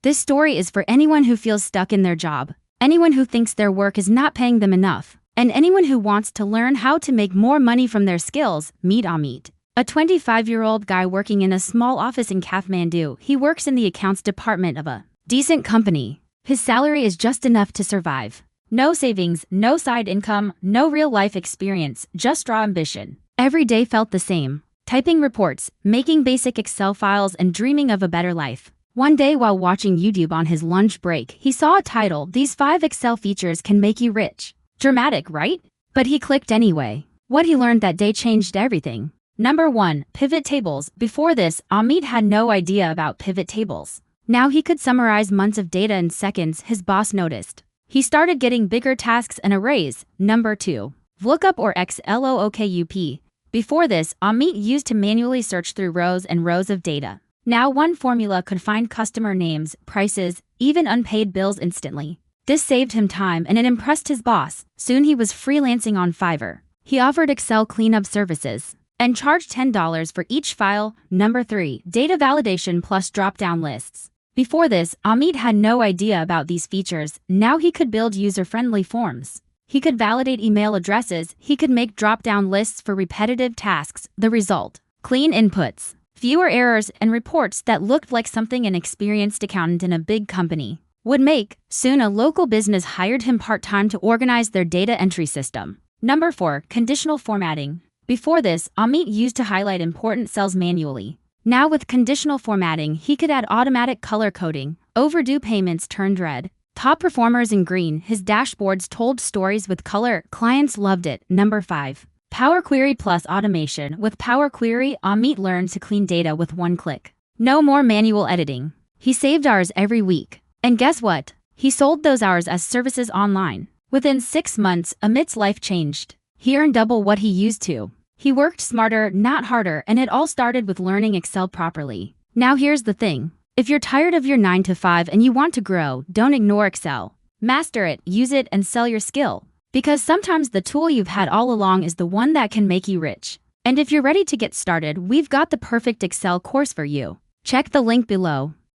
This story is for anyone who feels stuck in their job, anyone who thinks their work is not paying them enough, and anyone who wants to learn how to make more money from their skills. Meet Amit, a 25-year-old guy working in a small office in Kathmandu. He works in the accounts department of a decent company. His salary is just enough to survive. No savings, no side income, no real-life experience, just raw ambition. Every day felt the same. Typing reports, making basic Excel files, and dreaming of a better life. One day while watching YouTube on his lunch break, he saw a title, "These 5 Excel features can make you rich." Dramatic, right? But he clicked anyway. What he learned that day changed everything. Number 1. Pivot tables. Before this, Amit had no idea about pivot tables. Now he could summarize months of data in seconds. His boss noticed. He started getting bigger tasks and a raise. Number 2. VLOOKUP or XLOOKUP. Before this, Amit used to manually search through rows and rows of data. Now one formula could find customer names, prices, even unpaid bills instantly. This saved him time and it impressed his boss. Soon he was freelancing on Fiverr. He offered Excel cleanup services and charged $10 for each file. Number 3. Data validation plus drop-down lists. Before this, Amit had no idea about these features. Now he could build user-friendly forms. He could validate email addresses. He could make drop-down lists for repetitive tasks. The result: clean inputs, fewer errors, and reports that looked like something an experienced accountant in a big company would make. Soon a local business hired him part-time to organize their data entry system. Number 4. Conditional formatting. Before this, Amit used to highlight important cells manually. Now with conditional formatting, he could add automatic color coding. Overdue payments turned red. Top performers in green. His dashboards told stories with color. Clients loved it. Number 5. Power Query plus automation. With Power Query, Amit learned to clean data with one click. No more manual editing. He saved hours every week. And guess what? He sold those hours as services online. Within 6 months, Amit's life changed. He earned double what he used to. He worked smarter, not harder, and it all started with learning Excel properly. Now here's the thing. If you're tired of your 9 to 5 and you want to grow, don't ignore Excel. Master it, use it, and sell your skill. Because sometimes the tool you've had all along is the one that can make you rich. And if you're ready to get started, we've got the perfect Excel course for you. Check the link below.